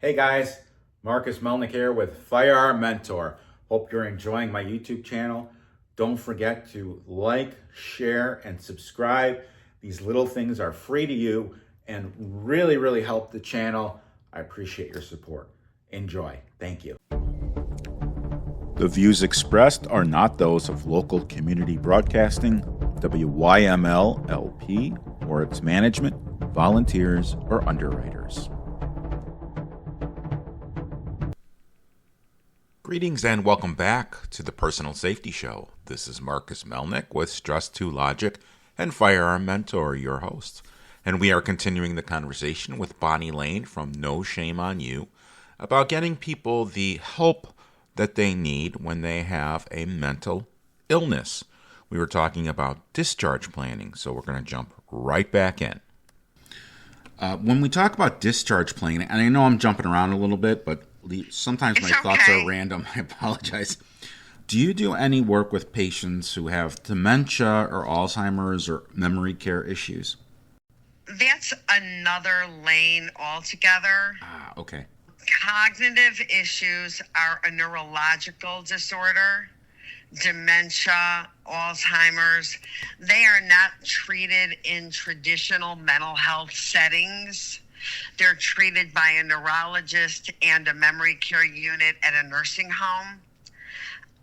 Hey guys, Marcus Melnick here with Firearm Mentor. Hope you're enjoying my YouTube channel. Don't forget to like, share, and subscribe. These little things are free to you and really help the channel. I appreciate your support. Enjoy. Thank you. The views expressed are not those of local community broadcasting, WYML LP, or its management, volunteers, or underwriters. Greetings and welcome back to the Personal Safety Show. This is Marcus Melnick with Stress 2 Logic and Firearm Mentor, your host. And we are continuing the conversation with Bonnie Lane from No Shame on You about getting people the help that they need when they have a mental illness. We were talking about discharge planning, so we're going to jump right back in. When we talk about discharge planning, and I know I'm jumping around a little bit, but sometimes my thoughts are random. I apologize. Do you do any work with patients who have dementia or Alzheimer's or memory care issues? That's another lane altogether. Okay. Cognitive issues are a neurological disorder. Dementia, Alzheimer's, they are not treated in traditional mental health settings. They're treated by a neurologist and a memory care unit at a nursing home.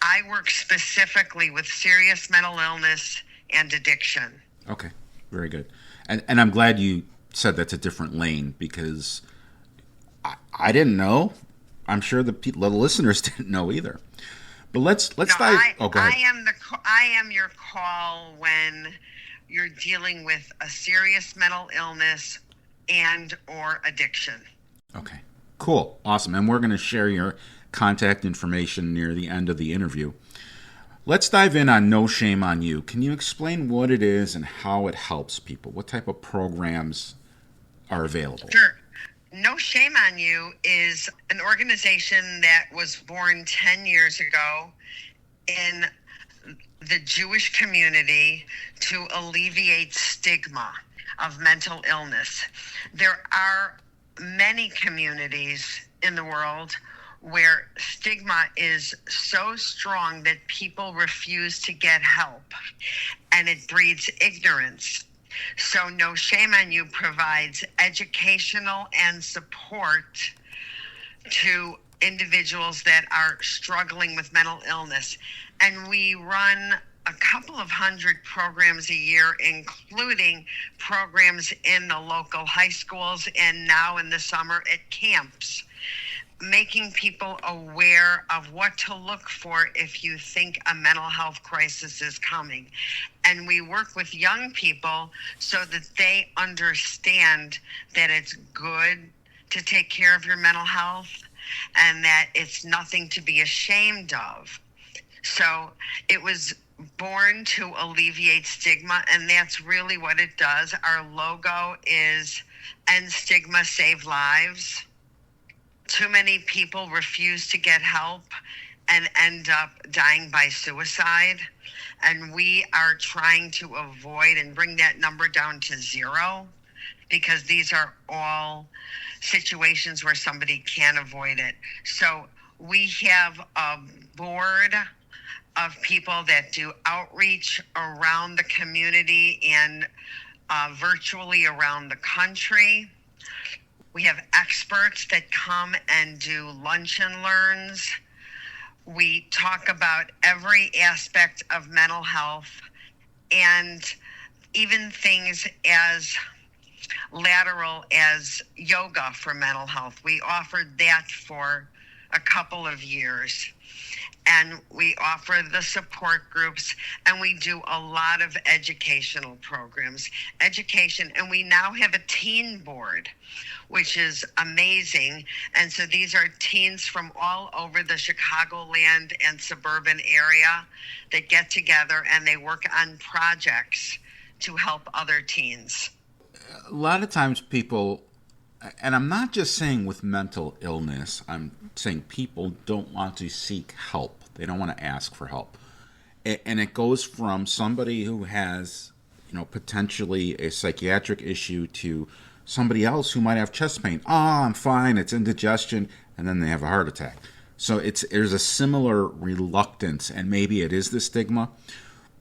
I work specifically with serious mental illness and addiction. Okay, very good. And I'm glad you said that's a different lane because I didn't know. I'm sure the listeners didn't know either. But let's dive. Go ahead. I am your call when you're dealing with a serious mental illness and or addiction. Okay, cool, awesome. And we're going to share your contact information near the end of the interview. Let's dive in on No Shame on You. Can you explain what it is and how it helps people? What type of programs are available? Sure. No Shame on You is an organization that was born 10 years ago in the Jewish community to alleviate stigma of mental illness. There are many communities in the world where stigma is so strong that people refuse to get help, and it breeds ignorance. So No Shame on You provides educational and support to individuals that are struggling with mental illness. And we run a couple of hundred programs a year, including programs in the local high schools and now in the summer at camps, making people aware of what to look for if you think a mental health crisis is coming. And we work with young people so that they understand that it's good to take care of your mental health and that it's nothing to be ashamed of. So it was born to alleviate stigma, and that's really what it does. Our logo is End Stigma, Save Lives. Too many people refuse to get help and end up dying by suicide. And we are trying to avoid and bring that number down to zero, because these are all situations where somebody can avoid it. So we have a board of people that do outreach around the community and virtually around the country. We have experts that come and do lunch and learns. We talk about every aspect of mental health and even things as lateral as yoga for mental health. We offered that for a couple of years. And we offer the support groups, and we do a lot of educational programs. And we now have a teen board, which is amazing. And so these are teens from all over the Chicagoland and suburban area that get together and they work on projects to help other teens. A lot of times people, and I'm not just saying with mental illness, I'm saying people don't want to seek help. They don't want to ask for help. And it goes from somebody who has, potentially a psychiatric issue to somebody else who might have chest pain. Oh, I'm fine, it's indigestion, and then they have a heart attack. So there's a similar reluctance, and maybe it is the stigma.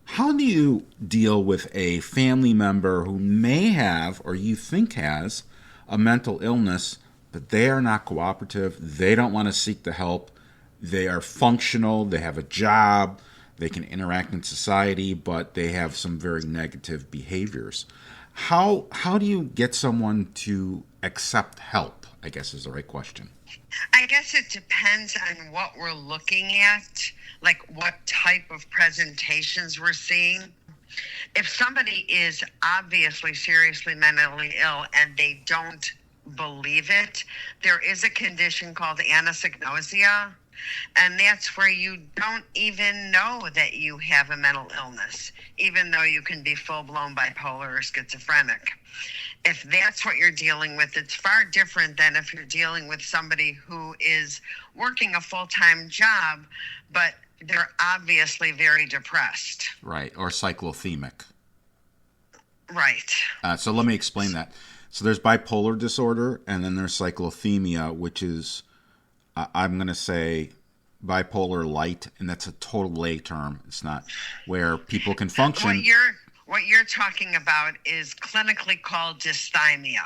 How do you deal with a family member who may have, or you think has, a mental illness, but they are not cooperative, they don't want to seek the help, they are functional, they have a job, they can interact in society, but they have some very negative behaviors? How do you get someone to accept help, I guess is the right question. I guess it depends on what we're looking at, like what type of presentations we're seeing. If somebody is obviously seriously mentally ill and they don't believe it, there is a condition called anosognosia, and that's where you don't even know that you have a mental illness, even though you can be full-blown bipolar or schizophrenic. If that's what you're dealing with, it's far different than if you're dealing with somebody who is working a full-time job, but they're obviously very depressed. Right, or cyclothemic. Right. So let me explain that. So there's bipolar disorder, and then there's cyclothemia, which is, I'm going to say, bipolar light, and that's a total lay term. It's not where people can function. What you're talking about is clinically called dysthymia.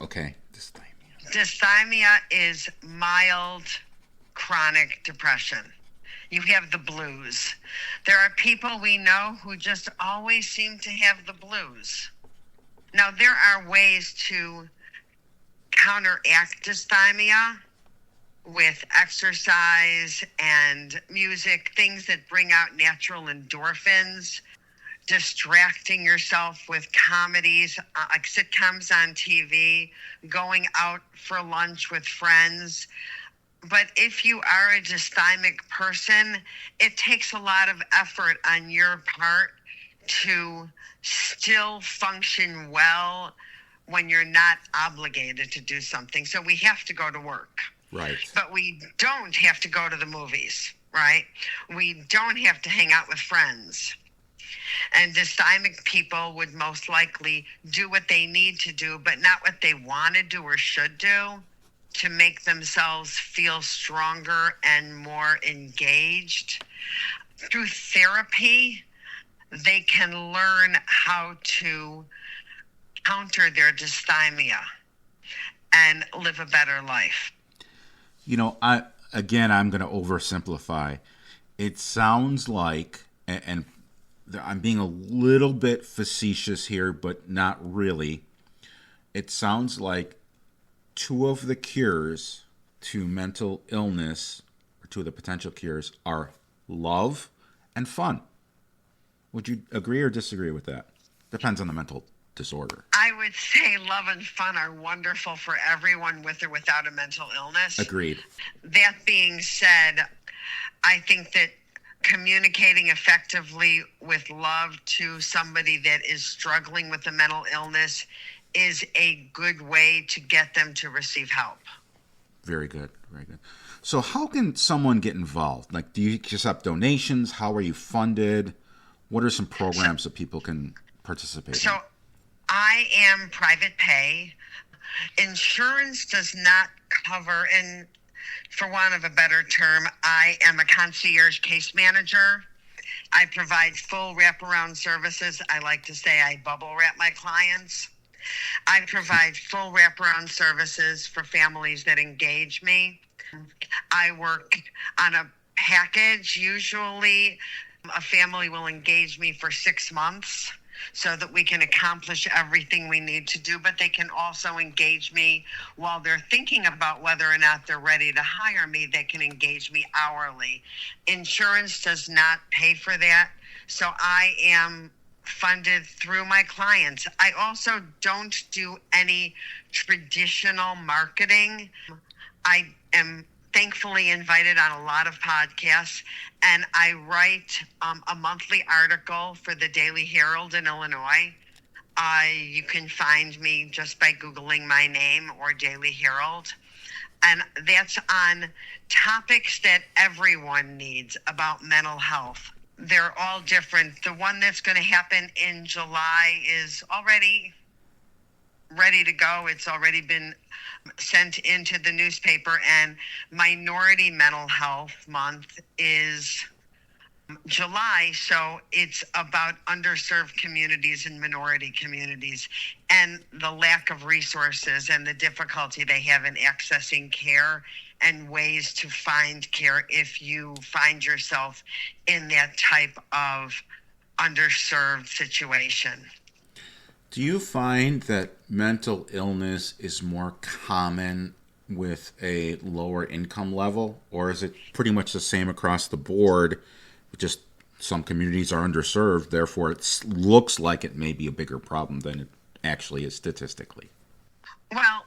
Okay. Dysthymia. Dysthymia is mild chronic depression. You have the blues. There are people we know who just always seem to have the blues. Now, there are ways to counteract dysthymia with exercise and music, things that bring out natural endorphins, distracting yourself with comedies, like sitcoms on TV, going out for lunch with friends. But if you are a dysthymic person, it takes a lot of effort on your part to still function well when you're not obligated to do something. So we have to go to work. Right. But we don't have to go to the movies, right? We don't have to hang out with friends. And dysthymic people would most likely do what they need to do, but not what they want to do or should do to make themselves feel stronger and more engaged. Through therapy, they can learn how to counter their dysthymia and live a better life. I'm going to oversimplify. It sounds like, and I'm being a little bit facetious here, but not really. It sounds like two of the cures to mental illness, or two of the potential cures, are love and fun. Would you agree or disagree with that? Depends on the mental disorder. I would say love and fun are wonderful for everyone with or without a mental illness. Agreed. That being said, I think that communicating effectively with love to somebody that is struggling with a mental illness is a good way to get them to receive help. Very good. Very good. So how can someone get involved? Like, do you accept donations? How are you funded? What are some programs that people can participate in? So I am private pay. Insurance does not cover, and for want of a better term, I am a concierge case manager. I provide full wraparound services. I like to say I bubble wrap my clients. I provide full wraparound services for families that engage me. I work on a package. Usually a family will engage me for 6 months so that we can accomplish everything we need to do, but they can also engage me while they're thinking about whether or not they're ready to hire me. They can engage me hourly. Insurance does not pay for that, so I am funded through my clients. I also don't do any traditional marketing. I am thankfully invited on a lot of podcasts, and I write a monthly article for the Daily Herald in Illinois. You can find me just by Googling my name or Daily Herald. And that's on topics that everyone needs about mental health. They're all different. The one that's going to happen in July is already ready to go. It's already been sent into the newspaper, and Minority Mental Health Month is July, so it's about underserved communities and minority communities and the lack of resources and the difficulty they have in accessing care and ways to find care if you find yourself in that type of underserved situation. Do you find that mental illness is more common with a lower income level, or is it pretty much the same across the board? Just some communities are underserved, therefore it looks like it may be a bigger problem than it actually is statistically. Well,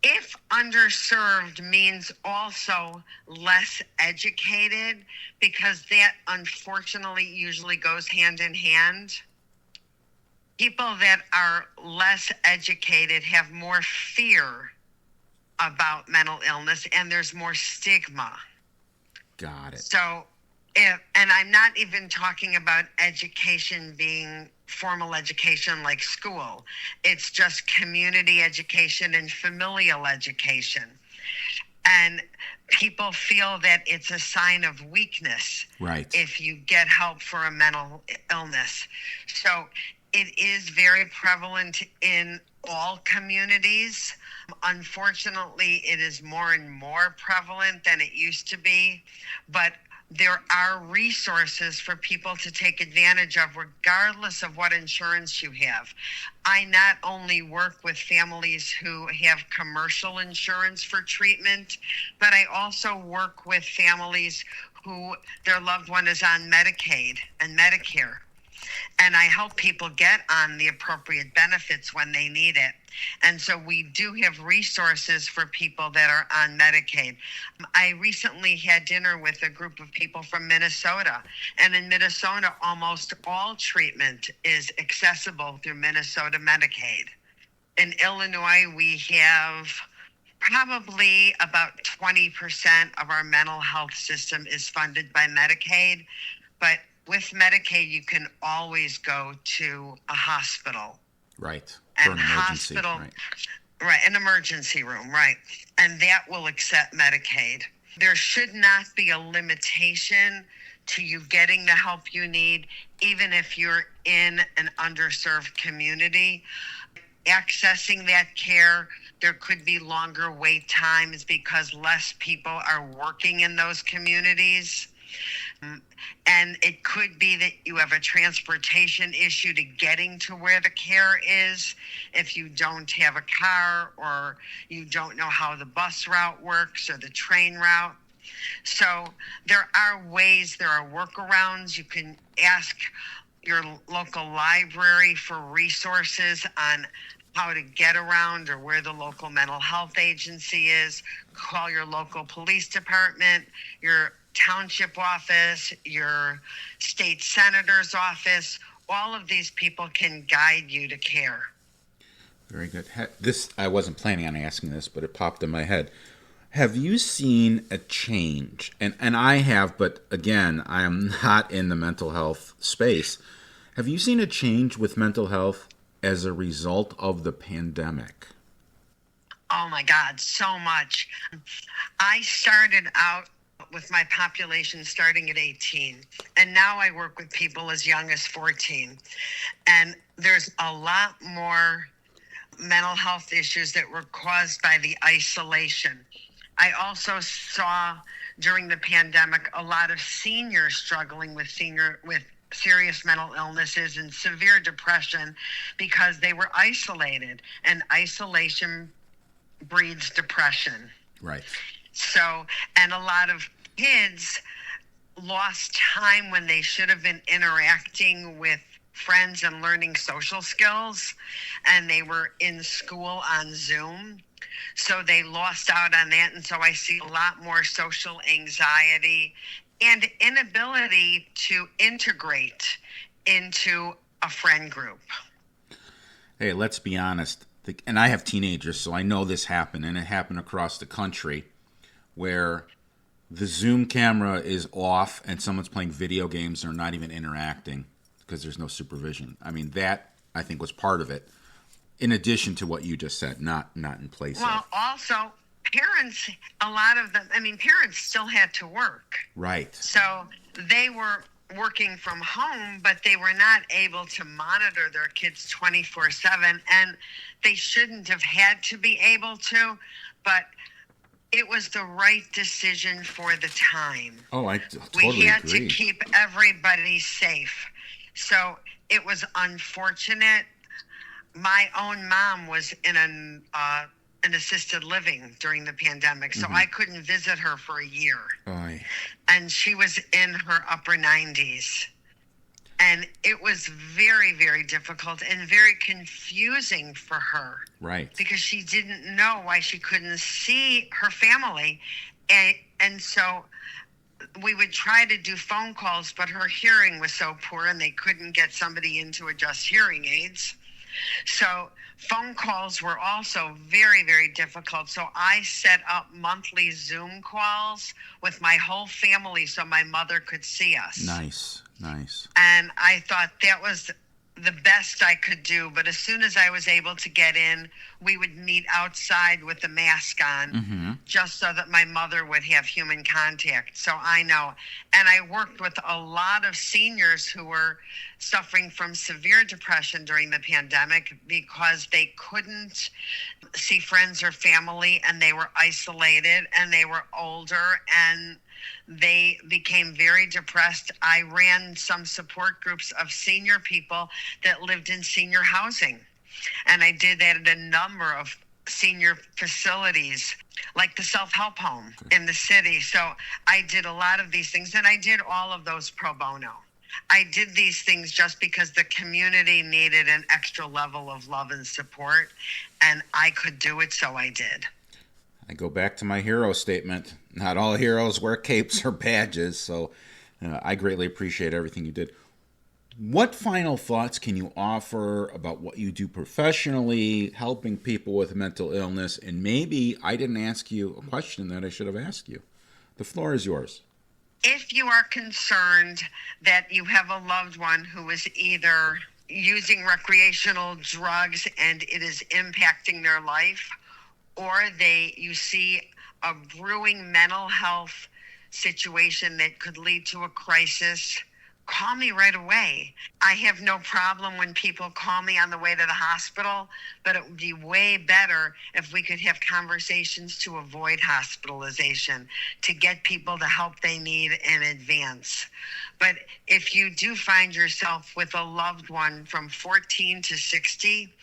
if underserved means also less educated, because that unfortunately usually goes hand in hand. People that are less educated have more fear about mental illness, and there's more stigma. Got it. So, and I'm not even talking about education being formal education like school. It's just community education and familial education. And people feel that it's a sign of weakness, right, if you get help for a mental illness. So it is very prevalent in all communities. Unfortunately, it is more and more prevalent than it used to be, but there are resources for people to take advantage of regardless of what insurance you have. I not only work with families who have commercial insurance for treatment, but I also work with families who their loved one is on Medicaid and Medicare. And I help people get on the appropriate benefits when they need it. And so we do have resources for people that are on Medicaid. I recently had dinner with a group of people from Minnesota. And in Minnesota, almost all treatment is accessible through Minnesota Medicaid. In Illinois, we have probably about 20% of our mental health system is funded by Medicaid. But with Medicaid, you can always go to a hospital. Right. And for an emergency. hospital, right, an emergency room, right. And that will accept Medicaid. There should not be a limitation to you getting the help you need, even if you're in an underserved community. Accessing that care, there could be longer wait times because less people are working in those communities. And it could be that you have a transportation issue to getting to where the care is if you don't have a car or you don't know how the bus route works or the train route. So there are ways, there are workarounds. You can ask your local library for resources on how to get around or where the local mental health agency is. Call your local police department, your township office, your state senator's office. All of these people can guide you to care. Very good. This, I wasn't planning on asking this, but it popped in my head. Have you seen a change? And I have, but again, I am not in the mental health space. Have you seen a change with mental health as a result of the pandemic? Oh my God, so much. I started out with my population starting at 18. And now I work with people as young as 14. And there's a lot more mental health issues that were caused by the isolation. I also saw during the pandemic a lot of seniors struggling with serious mental illnesses and severe depression because they were isolated, and isolation breeds depression. Right. So, and a lot of kids lost time when they should have been interacting with friends and learning social skills, and they were in school on Zoom. So they lost out on that. And so I see a lot more social anxiety and inability to integrate into a friend group. Hey, let's be honest. And I have teenagers, so I know this happened, and it happened across the country, where the Zoom camera is off and someone's playing video games and they're not even interacting because there's no supervision. I mean, that, I think, was part of it. In addition to what you just said, not in place Well, of. also, parents, a lot of them, parents still had to work. Right. So they were working from home, but they were not able to monitor their kids 24/7. And they shouldn't have had to be able to, but it was the right decision for the time. Oh, I totally We had agree. to keep everybody safe. So it was unfortunate. My own mom was in an assisted living during the pandemic, so I couldn't visit her for a year. Aye. And she was in her upper 90s. And it was very, very difficult and very confusing for her. Right. Because she didn't know why she couldn't see her family. And so we would try to do phone calls, but her hearing was so poor and they couldn't get somebody in to adjust hearing aids. So phone calls were also very, very difficult. So I set up monthly Zoom calls with my whole family so my mother could see us. Nice. And I thought that was the best I could do. But as soon as I was able to get in, we would meet outside with the mask on, just so that my mother would have human contact. So I know. And I worked with a lot of seniors who were suffering from severe depression during the pandemic because they couldn't see friends or family, and they were isolated, and they were older, and they became very depressed. I ran some support groups of senior people that lived in senior housing. And I did that at a number of senior facilities, like the self-help home in the city. So I did a lot of these things, and I did all of those pro bono. I did these things just because the community needed an extra level of love and support, and I could do it, so I did. I go back to my hero statement. Not all heroes wear capes or badges, so I greatly appreciate everything you did. What final thoughts can you offer about what you do professionally, helping people with mental illness? And maybe I didn't ask you a question that I should have asked you. The floor is yours. If you are concerned that you have a loved one who is either using recreational drugs and it is impacting their life, or you see a brewing mental health situation that could lead to a crisis, call me right away. I have no problem when people call me on the way to the hospital, but it would be way better if we could have conversations to avoid hospitalization, to get people the help they need in advance. But if you do find yourself with a loved one from 14 to 60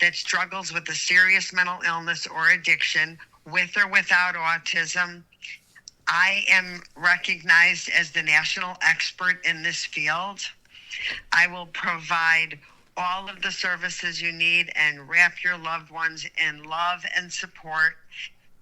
that struggles with a serious mental illness or addiction, with or without autism, I am recognized as the national expert in this field. I will provide all of the services you need and wrap your loved ones in love and support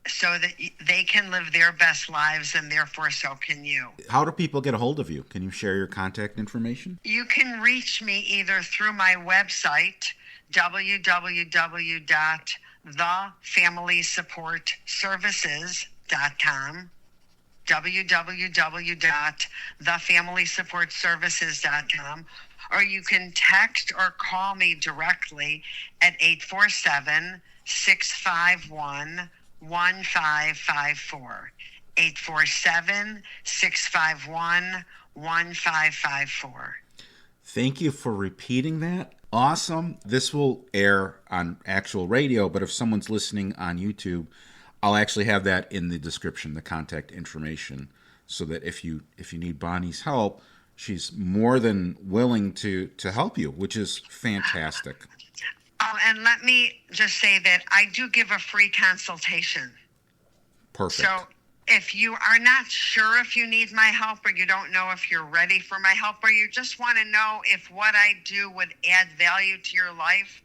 so that they can live their best lives, and therefore so can you. How do people get a hold of you? Can you share your contact information? You can reach me either through my website, www.thefamilysupportservices.com, www.thefamilysupportservices.com, or you can text or call me directly at 847-651-1554. 847-651-1554. Thank you for repeating that. Awesome. This will air on actual radio, but if someone's listening on YouTube, I'll actually have that in the description, the contact information, so that if you need Bonnie's help, she's more than willing to help you, which is fantastic. Oh, and let me just say that I do give a free consultation. Perfect. So if you are not sure if you need my help, or you don't know if you're ready for my help, or you just want to know if what I do would add value to your life,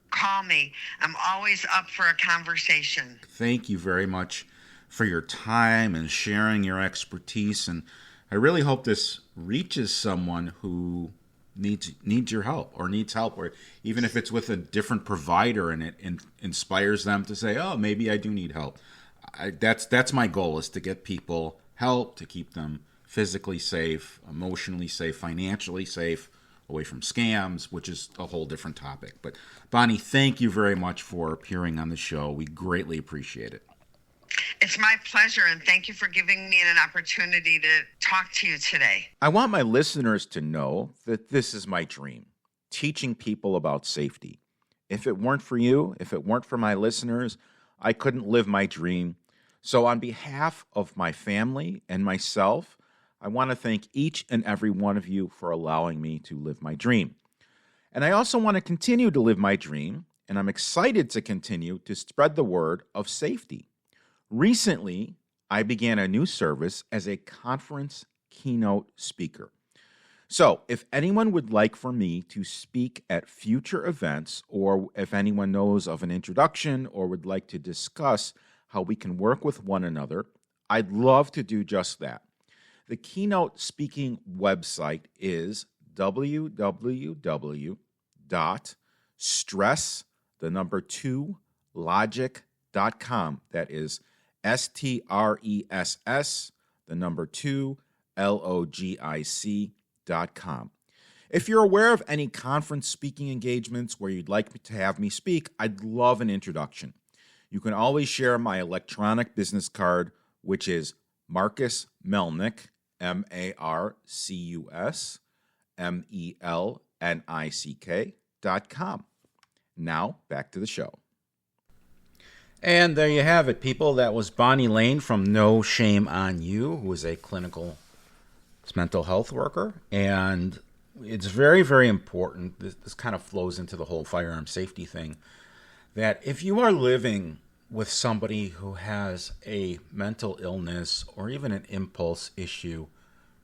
call me. I'm always up for a conversation. Thank you very much for your time and sharing your expertise. And I really hope this reaches someone who needs your help, or needs help, or even if it's with a different provider, and it inspires them to say, oh, maybe I do need help. That's my goal, is to get people help, to keep them physically safe, emotionally safe, financially safe, away from scams, which is a whole different topic. But Bonnie, thank you very much for appearing on the show. We greatly appreciate it. It's my pleasure, and thank you for giving me an opportunity to talk to you today. I want my listeners to know that this is my dream, teaching people about safety. If it weren't for you, if it weren't for my listeners, I couldn't live my dream. So on behalf of my family and myself, I want to thank each and every one of you for allowing me to live my dream. And I also want to continue to live my dream, and I'm excited to continue to spread the word of safety. Recently, I began a new service as a conference keynote speaker. So if anyone would like for me to speak at future events, or if anyone knows of an introduction or would like to discuss how we can work with one another, I'd love to do just that. The keynote speaking website is www.stress2logic.com. That is STRESS2logic.com. If you're aware of any conference speaking engagements where you'd like to have me speak, I'd love an introduction. You can always share my electronic business card, which is Marcus Melnick, MarcusMelnick.com. Now, back to the show. And there you have it, people. That was Bonnie Lane from No Shame on You, who is a clinical mental health worker. And it's very, very important. This kind of flows into the whole firearm safety thing, that if you are living with somebody who has a mental illness or even an impulse issue,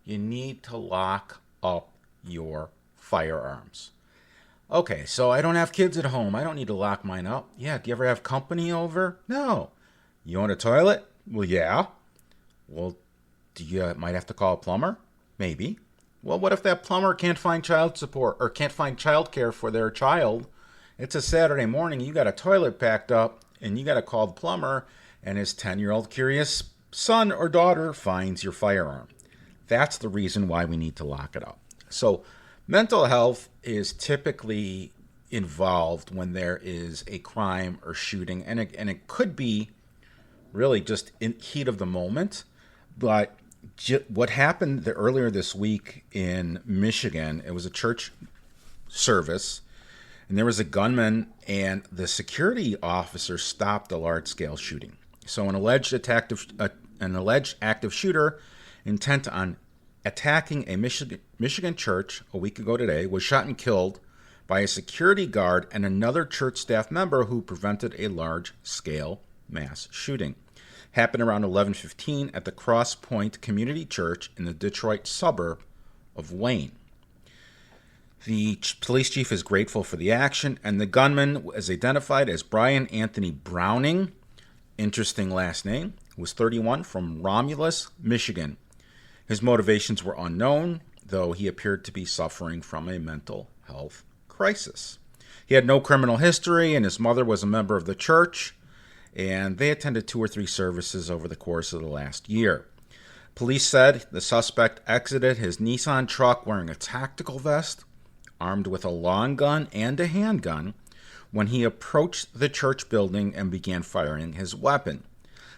you need to lock up your firearms. Okay, so I don't have kids at home. I don't need to lock mine up. Yeah, do you ever have company over? No. You own a toilet? Well, yeah. Well, do you might have to call a plumber? Maybe. Well, what if that plumber can't find child support or can't find child care for their child? It's a Saturday morning, you got a toilet packed up, and you got to call the plumber, and his 10-year-old curious son or daughter finds your firearm. That's the reason why we need to lock it up. So mental health is typically involved when there is a crime or shooting, and it could be really just in heat of the moment. But what happened earlier this week in Michigan, it was a church service, and there was a gunman, and the security officer stopped a large-scale shooting. So an alleged active shooter intent on attacking a Michigan church a week ago today was shot and killed by a security guard and another church staff member who prevented a large-scale mass shooting. Happened around 11:15 at the Cross Point Community Church in the Detroit suburb of Wayne. The police chief is grateful for the action, and the gunman was identified as Brian Anthony Browning, interesting last name, was 31, from Romulus, Michigan. His motivations were unknown, though he appeared to be suffering from a mental health crisis. He had no criminal history, and his mother was a member of the church, and they attended 2 or 3 services over the course of the last year. Police said the suspect exited his Nissan truck wearing a tactical vest, armed with a long gun and a handgun, when he approached the church building and began firing his weapon.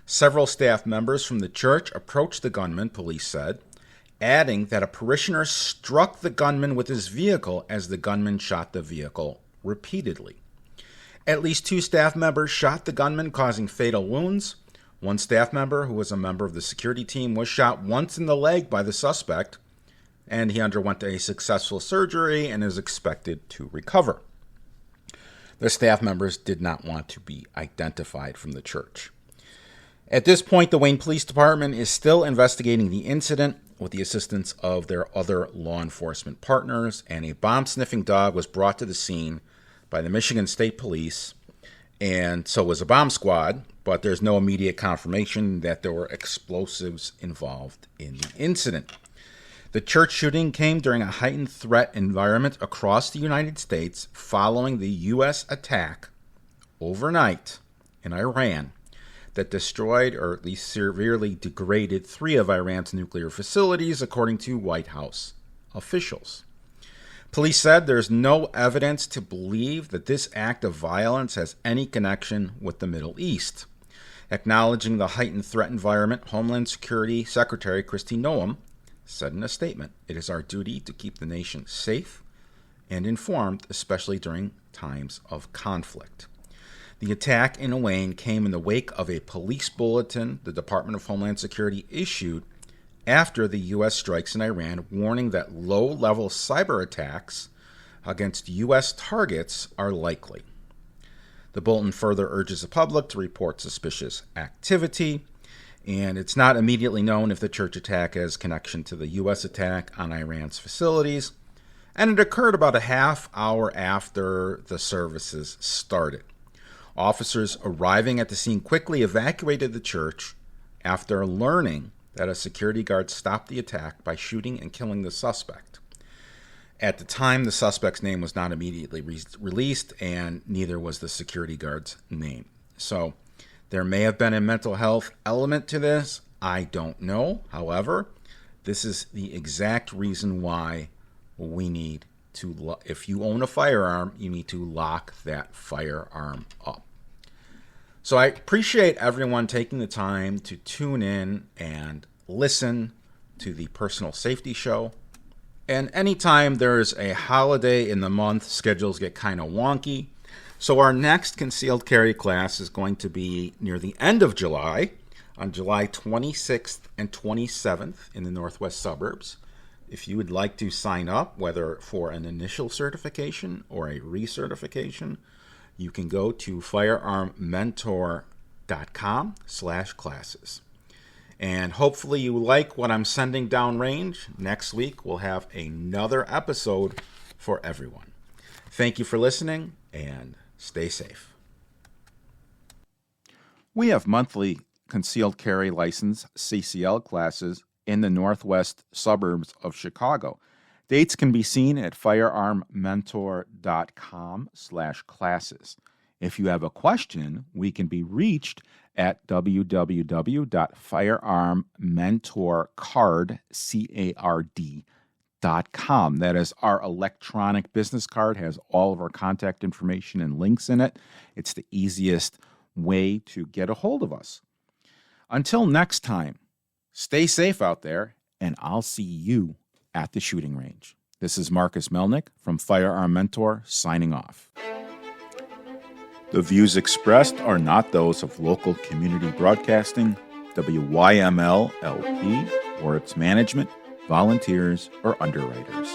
Several staff members from the church approached the gunman, police said, adding that a parishioner struck the gunman with his vehicle as the gunman shot the vehicle repeatedly. At least 2 staff members shot the gunman, causing fatal wounds. One staff member, who was a member of the security team, was shot once in the leg by the suspect, and he underwent a successful surgery and is expected to recover. The staff members did not want to be identified from the church. At this point, the Wayne Police Department is still investigating the incident with the assistance of their other law enforcement partners, and a bomb-sniffing dog was brought to the scene by the Michigan State Police, and so was a bomb squad, but there's no immediate confirmation that there were explosives involved in the incident. The church shooting came during a heightened threat environment across the United States following the U.S. attack overnight in Iran that destroyed or at least severely degraded 3 of Iran's nuclear facilities, according to White House officials. Police said there's no evidence to believe that this act of violence has any connection with the Middle East. Acknowledging the heightened threat environment, Homeland Security Secretary Kristi Noem said in a statement, "It is our duty to keep the nation safe and informed, especially during times of conflict." The attack in Wayne came in the wake of a police bulletin the Department of Homeland Security issued after the U.S. strikes in Iran, warning that low-level cyber attacks against U.S. targets are likely. The bulletin further urges the public to report suspicious activity, and it's not immediately known if the church attack has connection to the U.S. attack on Iran's facilities, and it occurred about a half hour after the services started. Officers arriving at the scene quickly evacuated the church after learning that a security guard stopped the attack by shooting and killing the suspect. At the time, the suspect's name was not immediately released, and neither was the security guard's name. So there may have been a mental health element to this. I don't know. However, this is the exact reason why we need to, if you own a firearm, you need to lock that firearm up. So I appreciate everyone taking the time to tune in and listen to the Personal Safety Show. And anytime there's a holiday in the month, schedules get kind of wonky. So our next concealed carry class is going to be near the end of July, on July 26th and 27th in the northwest suburbs. If you would like to sign up, whether for an initial certification or a recertification, you can go to firearmmentor.com/classes. And hopefully you like what I'm sending downrange. Next week, we'll have another episode for everyone. Thank you for listening, and stay safe. We have monthly concealed carry license, CCL classes, in the northwest suburbs of Chicago. Dates can be seen at firearmmentor.com/classes. If you have a question, we can be reached at www.firearmmentorcard.com. That is our electronic business card, has all of our contact information and links in it. It's the easiest way to get a hold of us. Until next time, stay safe out there, and I'll see you at the shooting range. This is Marcus Melnick from Firearm Mentor signing off. The views expressed are not those of local community broadcasting, WYML LP, or its management, volunteers, or underwriters.